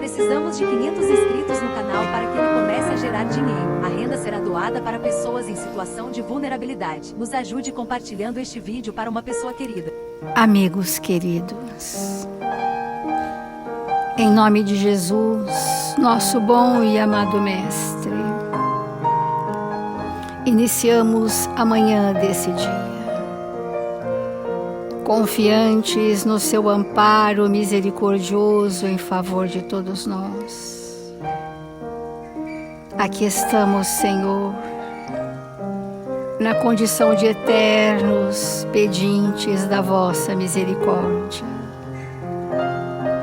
Precisamos de 500 inscritos no canal para que ele comece a gerar dinheiro. A renda será doada para pessoas em situação de vulnerabilidade. Nos ajude compartilhando este vídeo para uma pessoa querida. Amigos queridos, em nome de Jesus, nosso bom e amado Mestre, iniciamos a manhã desse dia, confiantes no seu amparo misericordioso em favor de todos nós. Aqui estamos, Senhor, na condição de eternos pedintes da vossa misericórdia,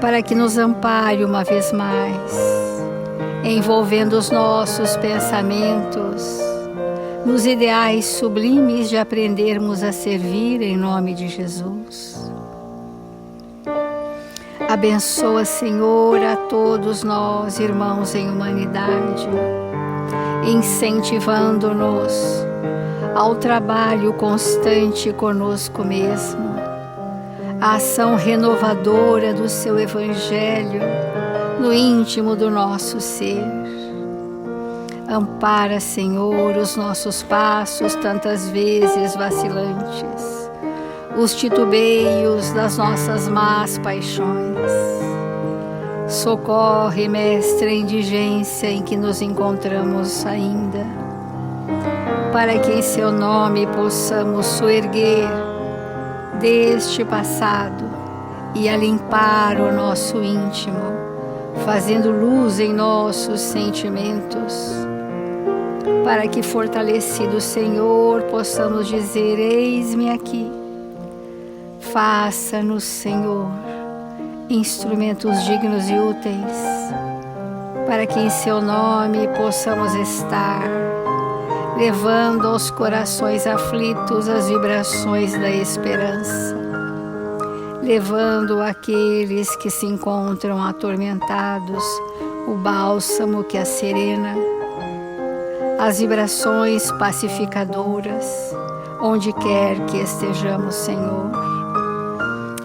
para que nos ampare uma vez mais, envolvendo os nossos pensamentos nos ideais sublimes de aprendermos a servir em nome de Jesus. Abençoa, Senhor, a todos nós, irmãos em humanidade, incentivando-nos ao trabalho constante conosco mesmo, a ação renovadora do seu Evangelho no íntimo do nosso ser. Ampara, Senhor, os nossos passos tantas vezes vacilantes, os titubeios das nossas más paixões. Socorre, Mestre, a indigência em que nos encontramos ainda, para que em seu nome possamos soerguer deste passado e a limpar o nosso íntimo, fazendo luz em nossos sentimentos, para que, fortalecido Senhor, possamos dizer: eis-me aqui. Faça-nos, Senhor, instrumentos dignos e úteis, para que em seu nome possamos estar, levando aos corações aflitos as vibrações da esperança, levando àqueles que se encontram atormentados o bálsamo que acerena, as vibrações pacificadoras, onde quer que estejamos, Senhor.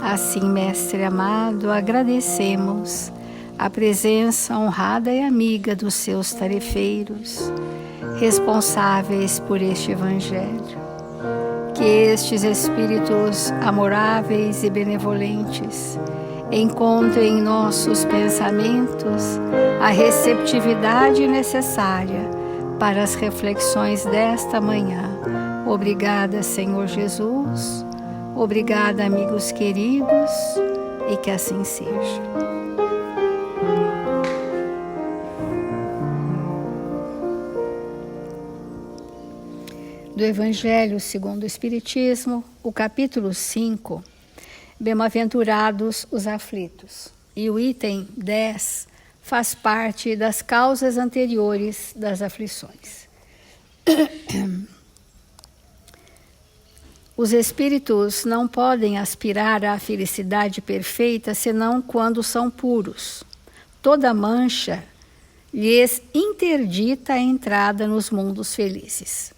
Assim, Mestre amado, agradecemos a presença honrada e amiga dos seus tarefeiros, responsáveis por este Evangelho. Que estes espíritos amoráveis e benevolentes encontrem em nossos pensamentos a receptividade necessária para as reflexões desta manhã. Obrigada, Senhor Jesus. Obrigada, amigos queridos, e que assim seja. Do Evangelho segundo o Espiritismo, o capítulo 5, Bem-aventurados os aflitos. E o item 10 faz parte das causas anteriores das aflições. Os espíritos não podem aspirar à felicidade perfeita senão quando são puros. Toda mancha lhes interdita a entrada nos mundos felizes.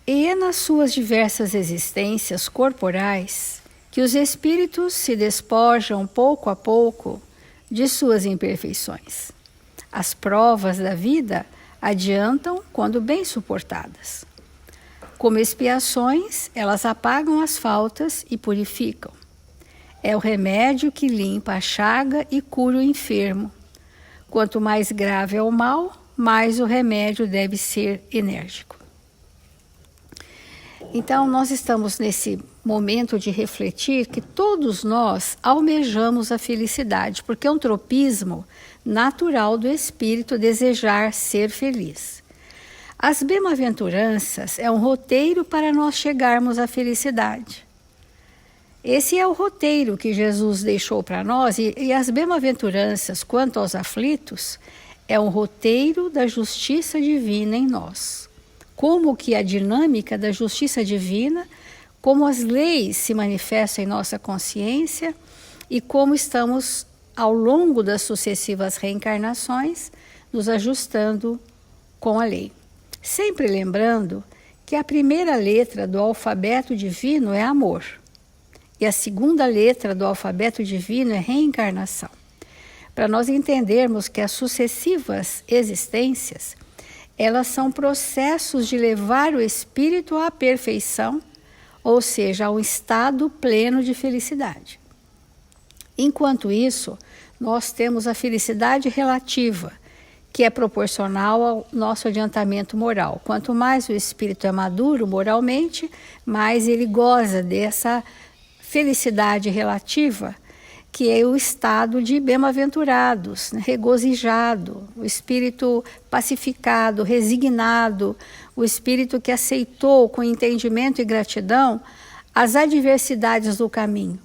E é nas suas diversas existências corporais que os espíritos se despojam pouco a pouco de suas imperfeições. As provas da vida adiantam quando bem suportadas. Como expiações, elas apagam as faltas e purificam. É o remédio que limpa a chaga e cura o enfermo. Quanto mais grave é o mal, mais o remédio deve ser enérgico. Então, nós estamos nesse momento de refletir que todos nós almejamos a felicidade, porque é um tropismo natural do espírito desejar ser feliz. As bem-aventuranças é um roteiro para nós chegarmos à felicidade. Esse é o roteiro que Jesus deixou para nós, e as bem-aventuranças, quanto aos aflitos, é um roteiro da justiça divina em nós. Como que a dinâmica da justiça divina, como as leis se manifestam em nossa consciência e como estamos, ao longo das sucessivas reencarnações, nos ajustando com a lei. Sempre lembrando que a primeira letra do alfabeto divino é amor e a segunda letra do alfabeto divino é reencarnação. para nós entendermos que as sucessivas existências, elas são processos de levar o espírito à perfeição, ou seja, a um estado pleno de felicidade. Enquanto isso, nós temos a felicidade relativa, que é proporcional ao nosso adiantamento moral. Quanto mais o espírito é maduro moralmente, mais ele goza dessa felicidade relativa, que é o estado de bem-aventurados, né? Regozijado, o espírito pacificado, resignado, o espírito que aceitou com entendimento e gratidão as adversidades do caminho.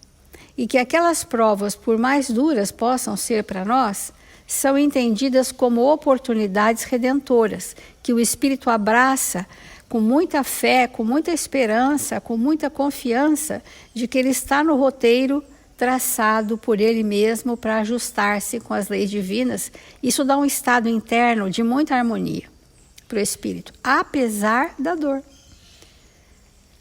E que aquelas provas, por mais duras possam ser para nós, são entendidas como oportunidades redentoras, que o espírito abraça com muita fé, com muita esperança, com muita confiança de que ele está no roteiro traçado por ele mesmo para ajustar-se com as leis divinas. Isso dá um estado interno de muita harmonia para o espírito, apesar da dor.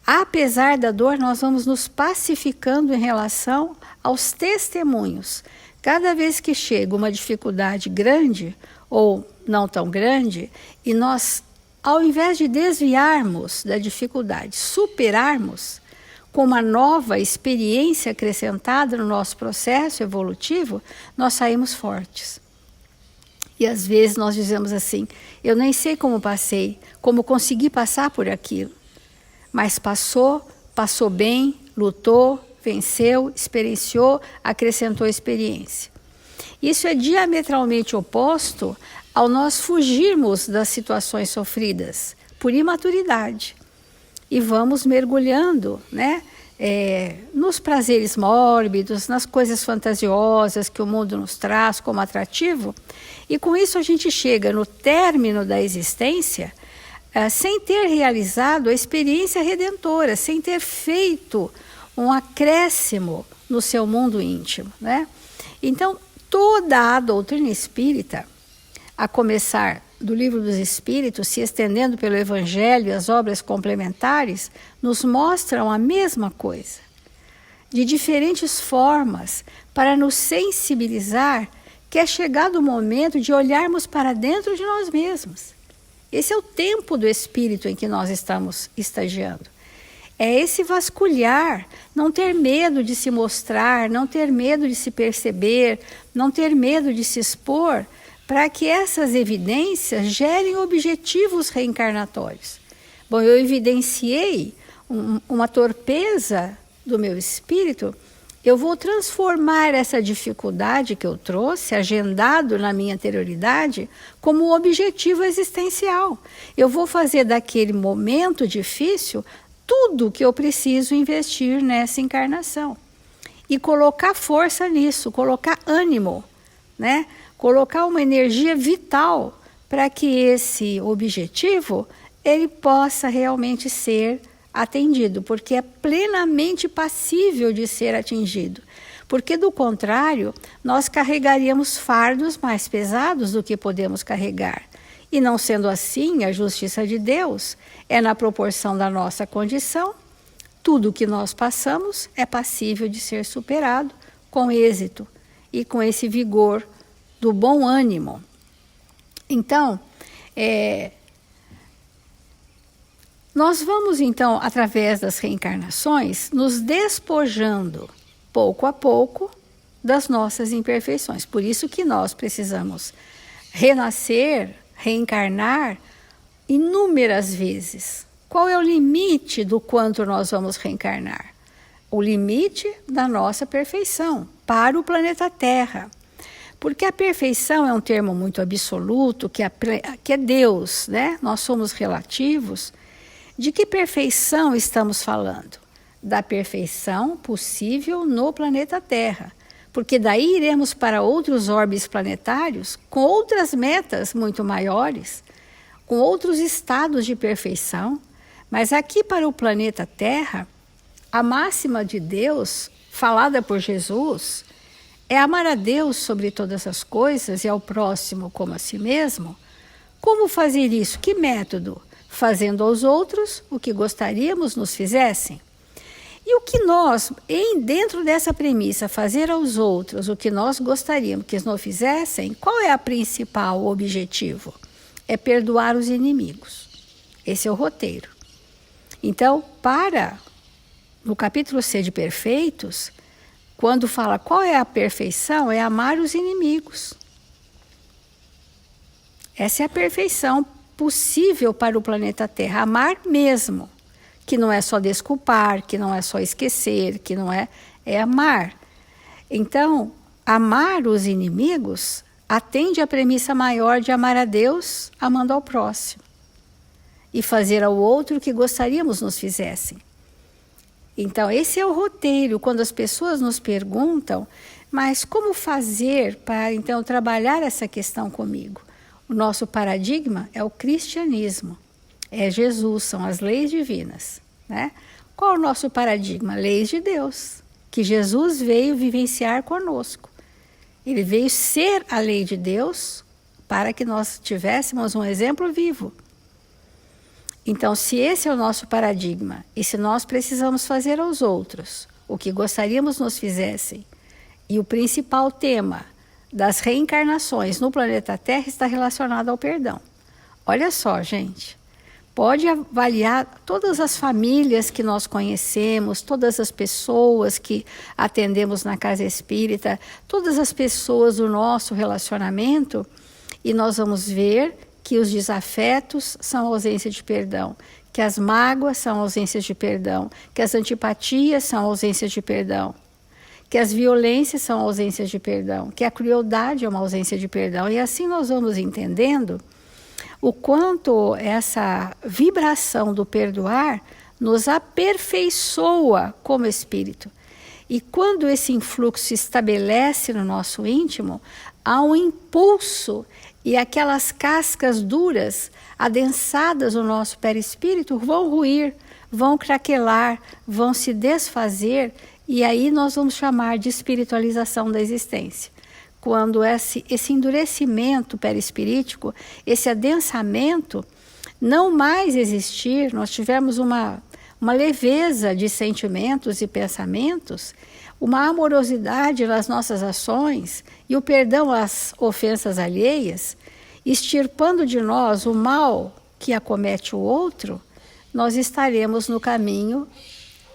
Apesar da dor, nós vamos nos pacificando em relação aos testemunhos. Cada vez que chega uma dificuldade grande ou não tão grande, e nós, ao invés de desviarmos da dificuldade, superarmos com uma nova experiência acrescentada no nosso processo evolutivo, nós saímos fortes. E às vezes nós dizemos assim, eu nem sei como passei, como consegui passar por aquilo. Mas passou bem, lutou, venceu, experienciou, acrescentou experiência. Isso é diametralmente oposto ao nós fugirmos das situações sofridas por imaturidade. E vamos mergulhando, né, nos prazeres mórbidos, nas coisas fantasiosas que o mundo nos traz como atrativo. E com isso a gente chega no término da existência sem ter realizado a experiência redentora, sem ter feito um acréscimo no seu mundo íntimo, né? Então, toda a doutrina espírita, a começar do Livro dos Espíritos, se estendendo pelo Evangelho e as obras complementares, nos mostram a mesma coisa, de diferentes formas, para nos sensibilizar que é chegado o momento de olharmos para dentro de nós mesmos. Esse é o tempo do Espírito em que nós estamos estagiando. É esse vasculhar, não ter medo de se mostrar, não ter medo de se perceber, não ter medo de se expor, para que essas evidências gerem objetivos reencarnatórios. Bom, eu evidenciei uma torpeza do meu espírito, eu vou transformar essa dificuldade que eu trouxe, agendado na minha anterioridade, como um objetivo existencial. Eu vou fazer daquele momento difícil tudo que eu preciso investir nessa encarnação. E colocar força nisso, colocar ânimo, né? Colocar uma energia vital para que esse objetivo ele possa realmente ser atendido, porque é plenamente passível de ser atingido. Porque, do contrário, nós carregaríamos fardos mais pesados do que podemos carregar. E não sendo assim, a justiça de Deus é na proporção da nossa condição. Tudo que nós passamos é passível de ser superado com êxito e com esse vigor do bom ânimo. Então, nós vamos então, através das reencarnações, nos despojando pouco a pouco das nossas imperfeições. Por isso que nós precisamos renascer, reencarnar inúmeras vezes. Qual é o limite do quanto nós vamos reencarnar? O limite da nossa perfeição para o planeta Terra. Porque a perfeição é um termo muito absoluto, que é Deus, né? Nós somos relativos. De que perfeição estamos falando? Da perfeição possível no planeta Terra. Porque daí iremos para outros orbes planetários com outras metas muito maiores, com outros estados de perfeição. Mas aqui para o planeta Terra, a máxima de Deus, falada por Jesus, é amar a Deus sobre todas as coisas e ao próximo como a si mesmo. Como fazer isso? Que método? Fazendo aos outros o que gostaríamos nos fizessem. E o que nós, dentro dessa premissa, fazer aos outros o que nós gostaríamos que eles não fizessem, qual é o principal objetivo? É perdoar os inimigos. Esse é o roteiro. Então, no capítulo C de Perfeitos, quando fala qual é a perfeição, é amar os inimigos. Essa é a perfeição possível para o planeta Terra, amar mesmo. Que não é só desculpar, que não é só esquecer, que não é amar. Então, amar os inimigos atende à premissa maior de amar a Deus amando ao próximo. E fazer ao outro o que gostaríamos nos fizessem. Então, esse é o roteiro. Quando as pessoas nos perguntam, mas como fazer para, então, trabalhar essa questão comigo? O nosso paradigma é o cristianismo. É Jesus, são as leis divinas, né? Qual é o nosso paradigma? Leis de Deus, que Jesus veio vivenciar conosco. Ele veio ser a lei de Deus para que nós tivéssemos um exemplo vivo. Então, se esse é o nosso paradigma, e se nós precisamos fazer aos outros o que gostaríamos nos fizessem, e o principal tema das reencarnações no planeta Terra está relacionado ao perdão. Olha só, gente. Pode avaliar todas as famílias que nós conhecemos, todas as pessoas que atendemos na casa espírita, todas as pessoas do nosso relacionamento, e nós vamos ver que os desafetos são ausência de perdão, que as mágoas são ausências de perdão, que as antipatias são ausências de perdão, que as violências são ausências de perdão, que a crueldade é uma ausência de perdão. E assim nós vamos entendendo o quanto essa vibração do perdoar nos aperfeiçoa como espírito. E quando esse influxo se estabelece no nosso íntimo, há um impulso e aquelas cascas duras, adensadas no nosso perispírito, vão ruir, vão craquelar, vão se desfazer, e aí nós vamos chamar de espiritualização da existência. Quando esse endurecimento perispirítico, esse adensamento, não mais existir, nós tivemos uma leveza de sentimentos e pensamentos, uma amorosidade nas nossas ações e o perdão às ofensas alheias, extirpando de nós o mal que acomete o outro, nós estaremos no caminho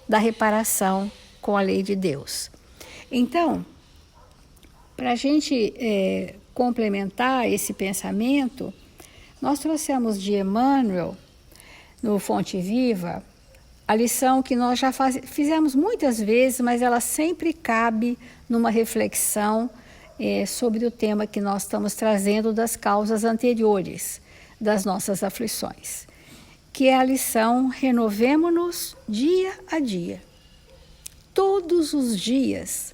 da reparação com a lei de Deus. Então, para a gente complementar esse pensamento, nós trouxemos de Emmanuel, no Fonte Viva, a lição que nós já fizemos muitas vezes, mas ela sempre cabe numa reflexão sobre o tema que nós estamos trazendo das causas anteriores das nossas aflições, que é a lição renovemo-nos dia a dia. Todos os dias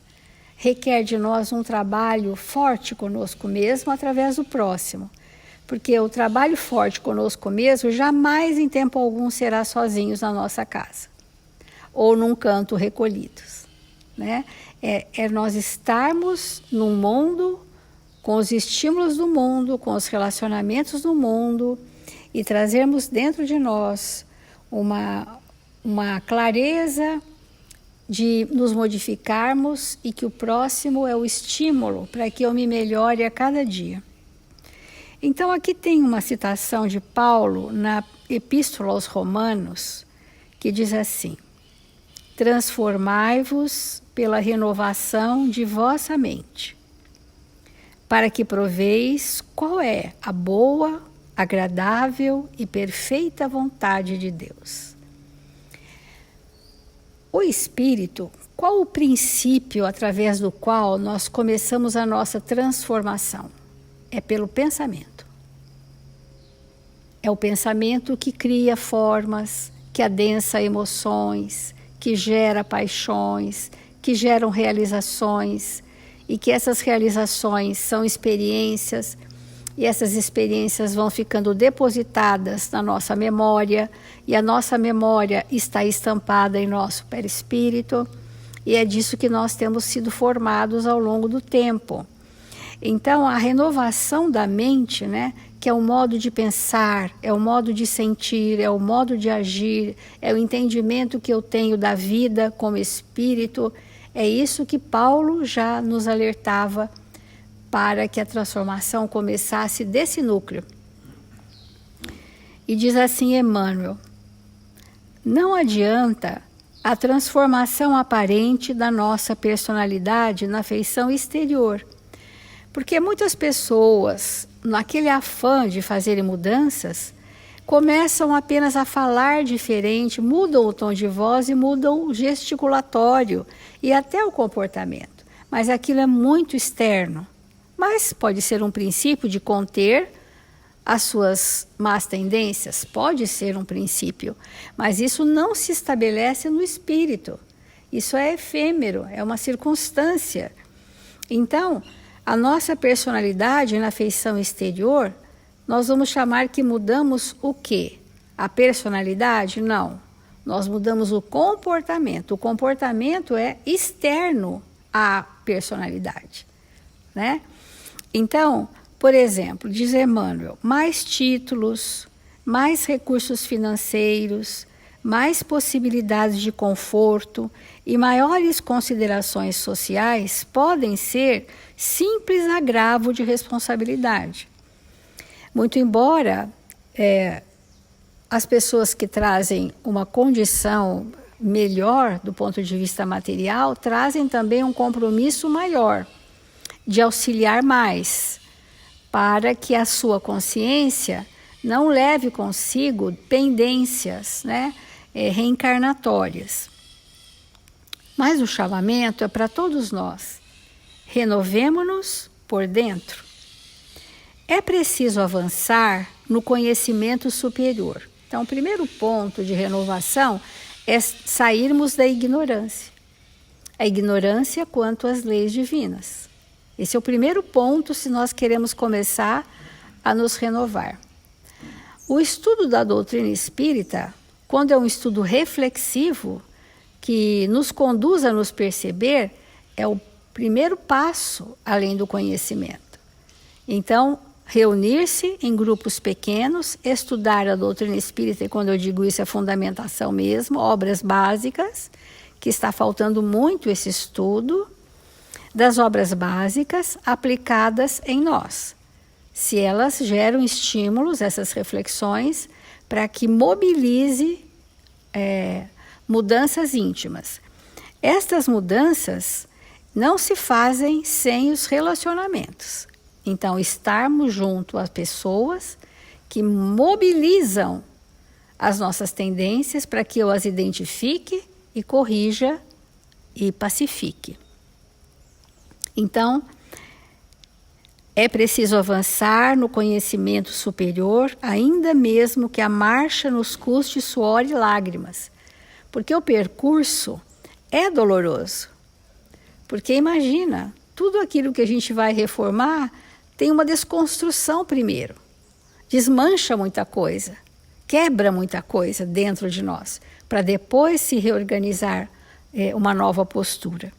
requer de nós um trabalho forte conosco mesmo através do próximo, porque o trabalho forte conosco mesmo jamais em tempo algum será sozinhos na nossa casa ou num canto recolhidos, né? É nós estarmos no mundo, com os estímulos do mundo, com os relacionamentos do mundo, e trazermos dentro de nós uma clareza de nos modificarmos, e que o próximo é o estímulo para que eu me melhore a cada dia. Então aqui tem uma citação de Paulo na Epístola aos Romanos, que diz assim: transformai-vos pela renovação de vossa mente, para que proveis qual é a boa, agradável e perfeita vontade de Deus. O Espírito, qual o princípio através do qual nós começamos a nossa transformação? É pelo pensamento. É o pensamento que cria formas, que adensa emoções, que gera paixões, que geram realizações, e que essas realizações são experiências, e essas experiências vão ficando depositadas na nossa memória, e a nossa memória está estampada em nosso perispírito, e é disso que nós temos sido formados ao longo do tempo. Então, a renovação da mente, né, que é o modo de pensar, é o modo de sentir, é o modo de agir, é o entendimento que eu tenho da vida como espírito, é isso que Paulo já nos alertava para que a transformação começasse desse núcleo. E diz assim Emmanuel: não adianta a transformação aparente da nossa personalidade na feição exterior, porque muitas pessoas, naquele afã de fazerem mudanças, começam apenas a falar diferente, mudam o tom de voz e mudam o gesticulatório e até o comportamento. Mas aquilo é muito externo. Mas pode ser um princípio de conter as suas más tendências, pode ser um princípio, mas isso não se estabelece no espírito. Isso é efêmero, é uma circunstância. Então, a nossa personalidade na feição exterior, nós vamos chamar que mudamos o quê? A personalidade? Não. Nós mudamos o comportamento. O comportamento é externo à personalidade, né? Então, por exemplo, diz Emmanuel, mais títulos, mais recursos financeiros, mais possibilidades de conforto e maiores considerações sociais podem ser simples agravo de responsabilidade. Muito embora as pessoas que trazem uma condição melhor do ponto de vista material, trazem também um compromisso maior de auxiliar mais, para que a sua consciência não leve consigo pendências, né, reencarnatórias. Mas o chamamento é para todos nós. Renovemo-nos por dentro. É preciso avançar no conhecimento superior. Então, o primeiro ponto de renovação é sairmos da ignorância. A ignorância quanto às leis divinas. Esse é o primeiro ponto se nós queremos começar a nos renovar. O estudo da doutrina espírita, quando é um estudo reflexivo, que nos conduz a nos perceber, é o primeiro passo além do conhecimento. Então, reunir-se em grupos pequenos, estudar a doutrina espírita, e quando eu digo isso é fundamentação mesmo, obras básicas, que está faltando muito esse estudo, das obras básicas aplicadas em nós. Se elas geram estímulos, essas reflexões, para que mobilize mudanças íntimas. Estas mudanças não se fazem sem os relacionamentos. Então, estarmos junto a pessoas que mobilizam as nossas tendências para que eu as identifique e corrija e pacifique. Então, é preciso avançar no conhecimento superior, ainda mesmo que a marcha nos custe suor e lágrimas, porque o percurso é doloroso. Porque imagina, tudo aquilo que a gente vai reformar tem uma desconstrução primeiro, desmancha muita coisa, quebra muita coisa dentro de nós, para depois se reorganizar uma nova postura.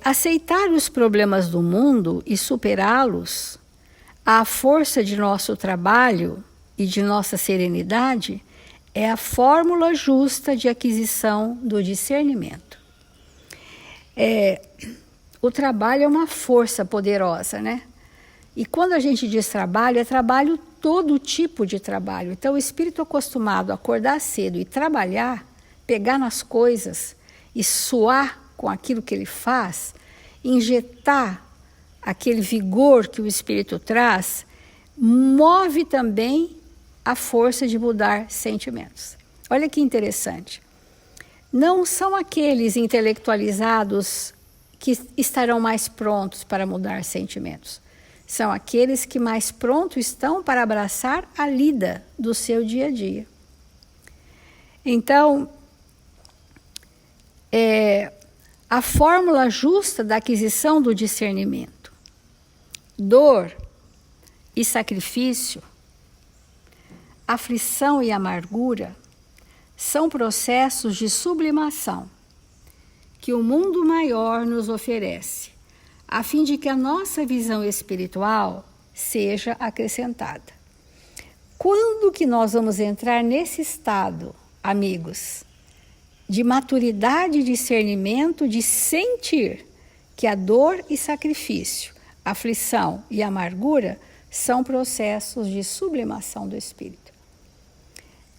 Aceitar os problemas do mundo e superá-los, à força de nosso trabalho e de nossa serenidade, é a fórmula justa de aquisição do discernimento. O trabalho é uma força poderosa, né? E quando a gente diz trabalho, é trabalho, todo tipo de trabalho. Então, o espírito acostumado a acordar cedo e trabalhar, pegar nas coisas e suar com aquilo que ele faz, injetar aquele vigor que o espírito traz, move também a força de mudar sentimentos. Olha que interessante. Não são aqueles intelectualizados que estarão mais prontos para mudar sentimentos. São aqueles que mais prontos estão para abraçar a lida do seu dia a dia. Então, a fórmula justa da aquisição do discernimento, dor e sacrifício, aflição e amargura, são processos de sublimação que o mundo maior nos oferece, a fim de que a nossa visão espiritual seja acrescentada. Quando que nós vamos entrar nesse estado, amigos, de maturidade e discernimento, de sentir que a dor e sacrifício, aflição e amargura são processos de sublimação do espírito?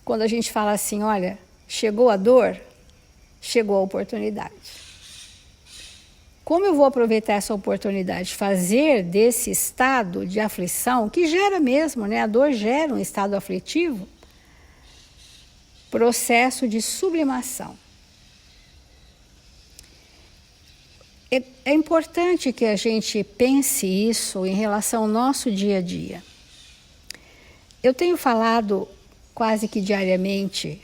Quando a gente fala assim, olha, chegou a dor, chegou a oportunidade. Como eu vou aproveitar essa oportunidade? Fazer desse estado de aflição, que gera mesmo, né? A dor gera um estado aflitivo, processo de sublimação. É importante que a gente pense isso em relação ao nosso dia a dia. Eu tenho falado quase que diariamente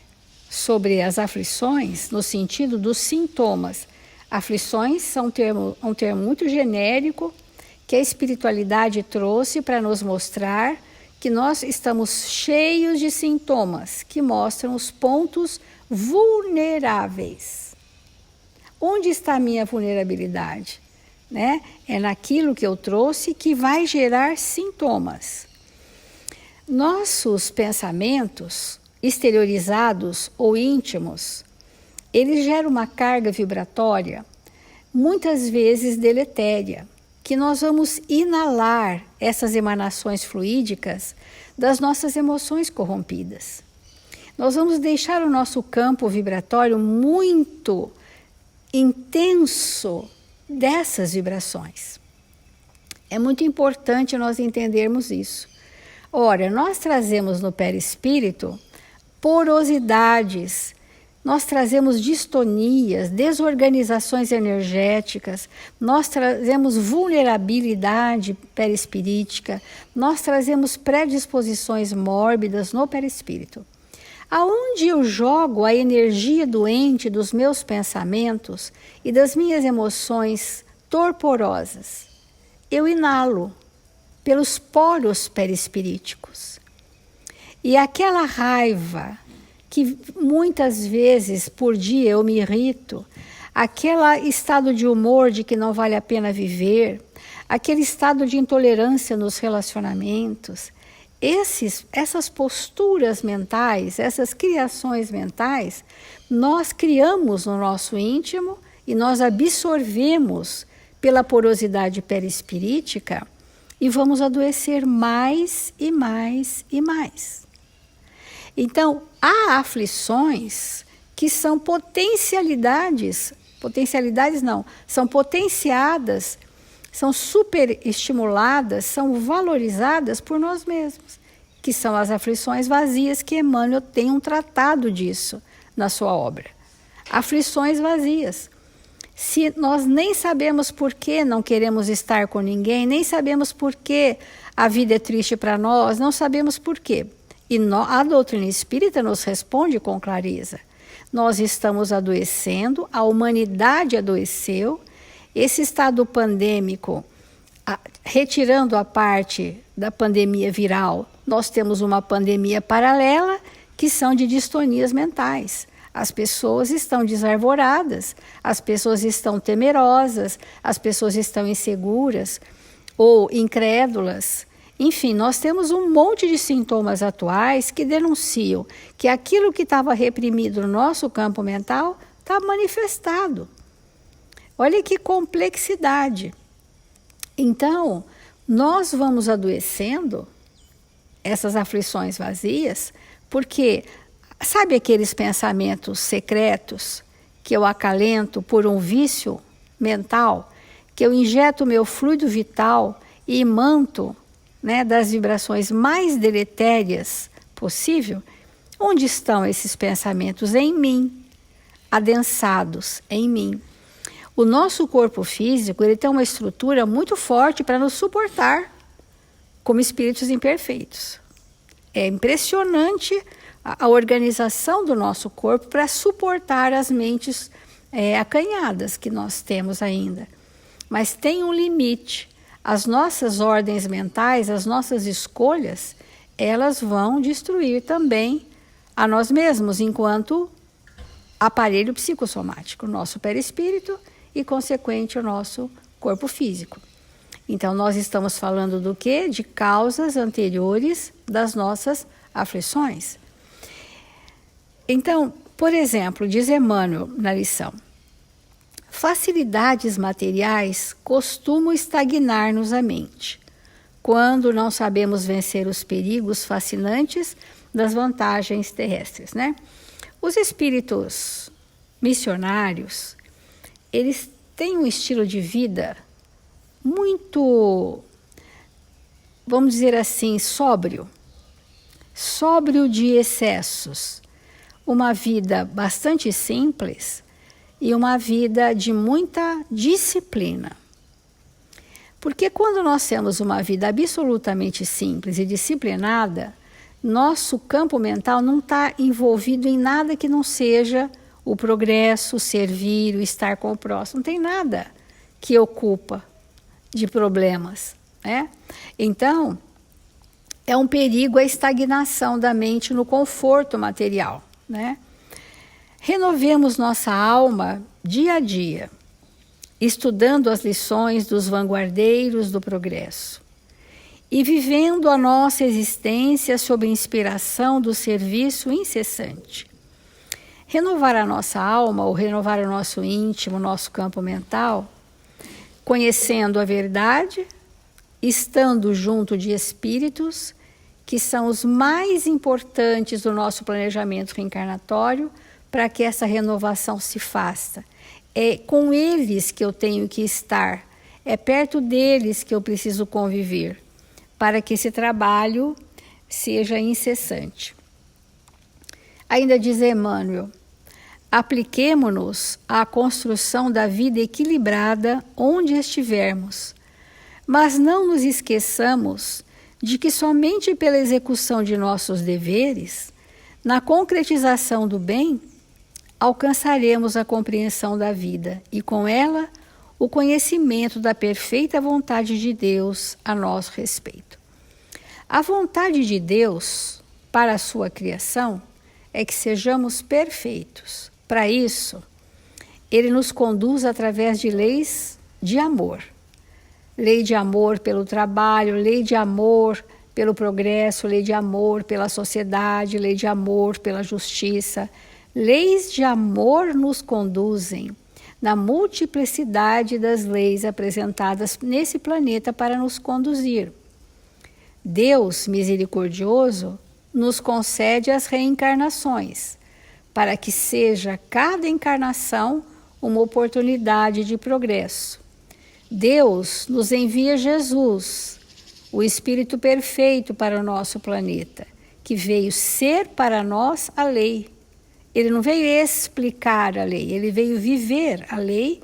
sobre as aflições no sentido dos sintomas. Aflições são um termo muito genérico que a espiritualidade trouxe para nos mostrar que nós estamos cheios de sintomas que mostram os pontos vulneráveis. Onde está a minha vulnerabilidade? Né? É naquilo que eu trouxe que vai gerar sintomas. Nossos pensamentos exteriorizados ou íntimos, eles geram uma carga vibratória, muitas vezes deletéria, que nós vamos inalar essas emanações fluídicas das nossas emoções corrompidas. Nós vamos deixar o nosso campo vibratório muito intenso dessas vibrações. É muito importante nós entendermos isso. Ora, nós trazemos no perispírito porosidades, nós trazemos distonias, desorganizações energéticas, nós trazemos vulnerabilidade perispirítica, nós trazemos predisposições mórbidas no perispírito. Aonde eu jogo a energia doente dos meus pensamentos e das minhas emoções torporosas? Eu inalo pelos poros perispiríticos. E aquela raiva que muitas vezes por dia eu me irrito, aquele estado de humor de que não vale a pena viver, aquele estado de intolerância nos relacionamentos, essas posturas mentais, essas criações mentais, nós criamos no nosso íntimo e nós absorvemos pela porosidade perispirítica e vamos adoecer mais e mais e mais. Então, há aflições que são são potenciadas, são superestimuladas, são valorizadas por nós mesmos, que são as aflições vazias que Emmanuel tem um tratado disso na sua obra. Aflições vazias. Se nós nem sabemos por que não queremos estar com ninguém, nem sabemos por que a vida é triste para nós, não sabemos por quê. E a doutrina espírita nos responde com clareza. Nós estamos adoecendo, a humanidade adoeceu, esse estado pandêmico, retirando a parte da pandemia viral, nós temos uma pandemia paralela que são de distonias mentais. As pessoas estão desarvoradas, as pessoas estão temerosas, as pessoas estão inseguras ou incrédulas. Enfim, nós temos um monte de sintomas atuais que denunciam que aquilo que estava reprimido no nosso campo mental está manifestado. Olha que complexidade. Então, nós vamos adoecendo essas aflições vazias, porque sabe aqueles pensamentos secretos que eu acalento por um vício mental, que eu injeto meu fluido vital e imanto, né, das vibrações mais deletérias possível? Onde estão esses pensamentos? Em mim, adensados em mim. O nosso corpo físico, ele tem uma estrutura muito forte para nos suportar como espíritos imperfeitos. É impressionante a organização do nosso corpo para suportar as mentes acanhadas que nós temos ainda. Mas tem um limite. As nossas ordens mentais, as nossas escolhas, elas vão destruir também a nós mesmos enquanto aparelho psicossomático, o nosso perispírito e, consequente, o nosso corpo físico. Então, nós estamos falando do quê? De causas anteriores das nossas aflições. Então, por exemplo, diz Emmanuel na lição: facilidades materiais costumam estagnar-nos a mente, quando não sabemos vencer os perigos fascinantes das vantagens terrestres, né? Os espíritos missionários, eles têm um estilo de vida muito, vamos dizer assim, sóbrio de excessos, uma vida bastante simples e uma vida de muita disciplina. Porque quando nós temos uma vida absolutamente simples e disciplinada, nosso campo mental não está envolvido em nada que não seja o progresso, o servir, o estar com o próximo. Não tem nada que ocupa de problemas, né? Então, é um perigo a estagnação da mente no conforto material, né? Renovemos nossa alma dia a dia, estudando as lições dos vanguardeiros do progresso e vivendo a nossa existência sob a inspiração do serviço incessante. Renovar a nossa alma, ou renovar o nosso íntimo, o nosso campo mental, conhecendo a verdade, estando junto de espíritos que são os mais importantes do nosso planejamento reencarnatório para que essa renovação se faça. É com eles que eu tenho que estar, é perto deles que eu preciso conviver, para que esse trabalho seja incessante. Ainda diz Emmanuel: apliquemo-nos à construção da vida equilibrada onde estivermos, mas não nos esqueçamos de que somente pela execução de nossos deveres, na concretização do bem, alcançaremos a compreensão da vida e, com ela, o conhecimento da perfeita vontade de Deus a nosso respeito. A vontade de Deus para a sua criação é que sejamos perfeitos. Para isso, Ele nos conduz através de leis de amor. Lei de amor pelo trabalho, lei de amor pelo progresso, lei de amor pela sociedade, lei de amor pela justiça. Leis de amor nos conduzem na multiplicidade das leis apresentadas nesse planeta para nos conduzir. Deus misericordioso nos concede as reencarnações, para que seja cada encarnação uma oportunidade de progresso. Deus nos envia Jesus, o Espírito perfeito para o nosso planeta, que veio ser para nós a lei. Ele não veio explicar a lei, ele veio viver a lei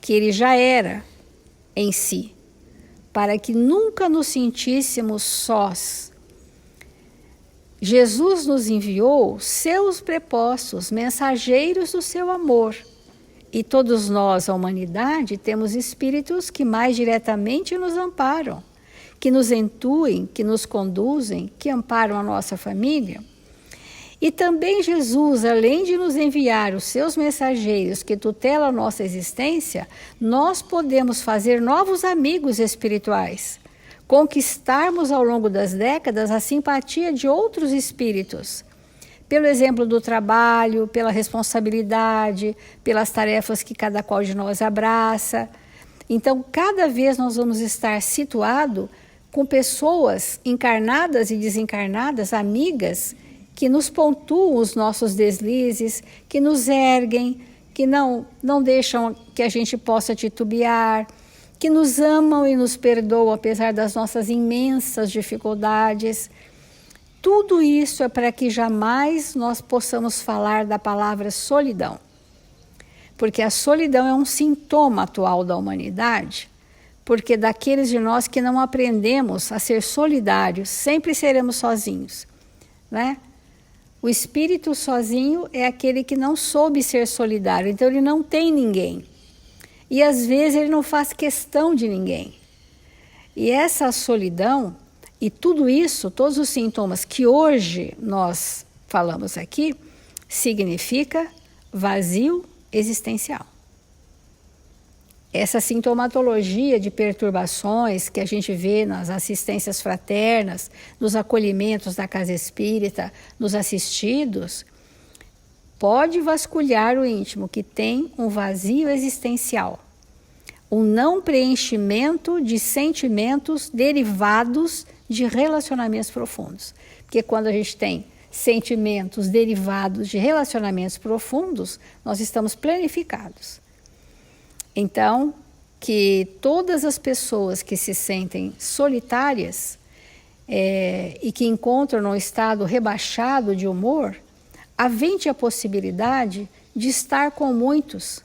que ele já era em si, para que nunca nos sentíssemos sós. Jesus nos enviou seus prepostos, mensageiros do seu amor. E todos nós, a humanidade, temos espíritos que mais diretamente nos amparam, que nos intuem, que nos conduzem, que amparam a nossa família. E também Jesus, além de nos enviar os seus mensageiros que tutelam a nossa existência, nós podemos fazer novos amigos espirituais, conquistarmos ao longo das décadas a simpatia de outros espíritos, pelo exemplo do trabalho, pela responsabilidade, pelas tarefas que cada qual de nós abraça. Então, cada vez nós vamos estar situados com pessoas encarnadas e desencarnadas, amigas, que nos pontuam os nossos deslizes, que nos erguem, que não deixam que a gente possa titubear, que nos amam e nos perdoam apesar das nossas imensas dificuldades. Tudo isso é para que jamais nós possamos falar da palavra solidão. Porque a solidão é um sintoma atual da humanidade, porque daqueles de nós que não aprendemos a ser solidários, sempre seremos sozinhos, né? O espírito sozinho é aquele que não soube ser solidário, então ele não tem ninguém. E às vezes ele não faz questão de ninguém. E essa solidão e tudo isso, todos os sintomas que hoje nós falamos aqui, significa vazio existencial. essa sintomatologia de perturbações que a gente vê nas assistências fraternas, nos acolhimentos da casa espírita, nos assistidos, pode vasculhar o íntimo que tem um vazio existencial, um não preenchimento de sentimentos derivados de relacionamentos profundos. Porque quando a gente tem sentimentos derivados de relacionamentos profundos, nós estamos planificados. Então, que todas as pessoas que se sentem solitárias e que encontram num estado rebaixado de humor, avente a possibilidade de estar com muitos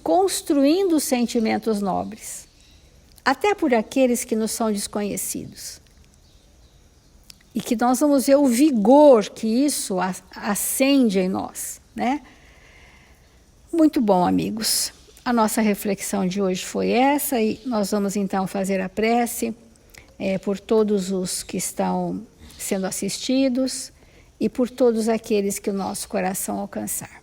construindo sentimentos nobres, até por aqueles que nos são desconhecidos. E que nós vamos ver o vigor que isso acende em nós, né? Muito bom, amigos. A nossa reflexão de hoje foi essa e nós vamos então fazer a prece por todos os que estão sendo assistidos e por todos aqueles que o nosso coração alcançar.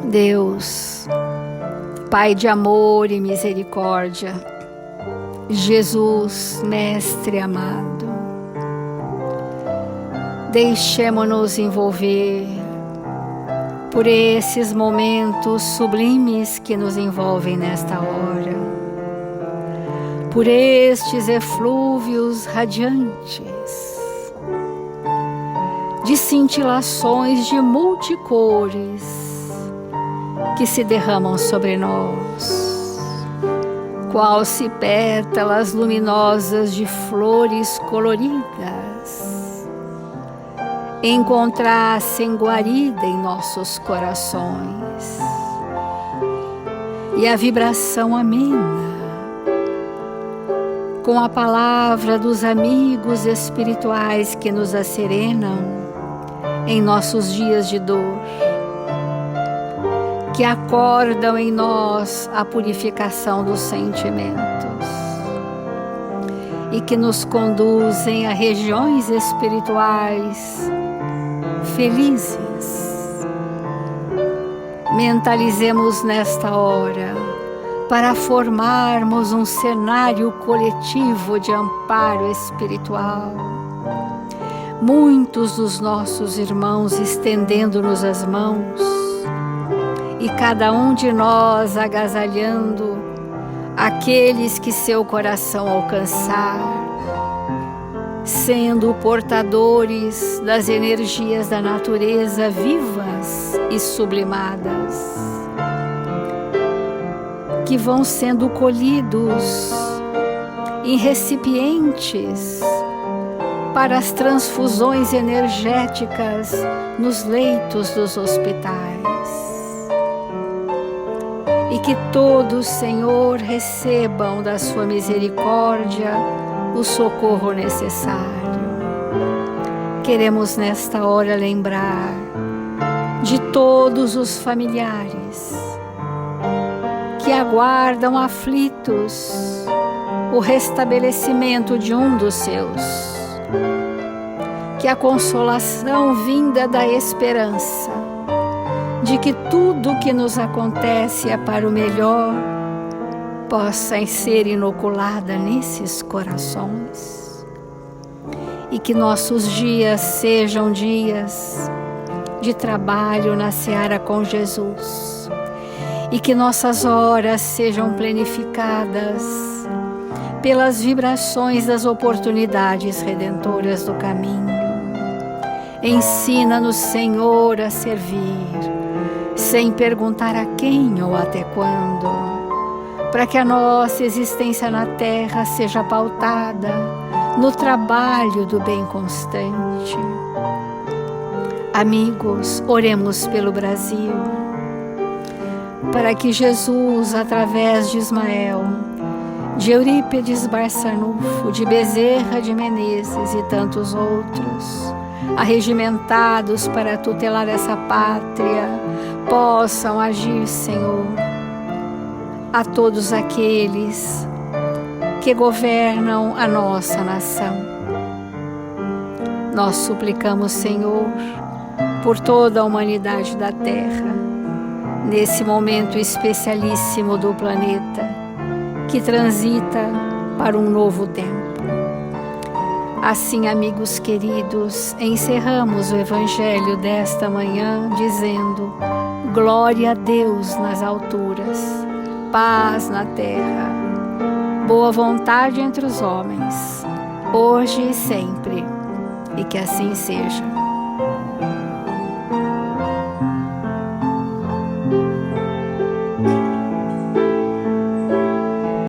Deus, Pai de amor e misericórdia, Jesus, Mestre amado, deixemo-nos envolver por esses momentos sublimes que nos envolvem nesta hora, por estes eflúvios radiantes, de cintilações de multicores, que se derramam sobre nós, qual se pétalas luminosas de flores coloridas, encontrassem guarida em nossos corações, e a vibração amena, com a palavra dos amigos espirituais que nos asserenam em nossos dias de dor, que acordam em nós a purificação dos sentimentos e que nos conduzem a regiões espirituais felizes. Mentalizemos nesta hora para formarmos um cenário coletivo de amparo espiritual. Muitos dos nossos irmãos estendendo-nos as mãos, e cada um de nós agasalhando aqueles que seu coração alcançar, sendo portadores das energias da natureza vivas e sublimadas, que vão sendo colhidos em recipientes para as transfusões energéticas nos leitos dos hospitais. E que todos, Senhor, recebam da sua misericórdia o socorro necessário. Queremos nesta hora lembrar de todos os familiares que aguardam aflitos o restabelecimento de um dos seus, que a consolação vinda da esperança de que tudo o que nos acontece é para o melhor, possa ser inoculada nesses corações. E que nossos dias sejam dias de trabalho na seara com Jesus. E que nossas horas sejam planificadas pelas vibrações das oportunidades redentoras do caminho. Ensina-nos, Senhor, a servir, sem perguntar a quem ou até quando, para que a nossa existência na terra seja pautada no trabalho do bem constante. Amigos, oremos pelo Brasil, para que Jesus, através de Ismael, de Eurípides Barçanufo, de Bezerra de Menezes e tantos outros, arregimentados para tutelar essa pátria, possam agir, Senhor, a todos aqueles que governam a nossa nação. Nós suplicamos, Senhor, por toda a humanidade da Terra, nesse momento especialíssimo do planeta, que transita para um novo tempo. Assim, amigos queridos, encerramos o Evangelho desta manhã dizendo: glória a Deus nas alturas, paz na terra, boa vontade entre os homens, hoje e sempre, e que assim seja.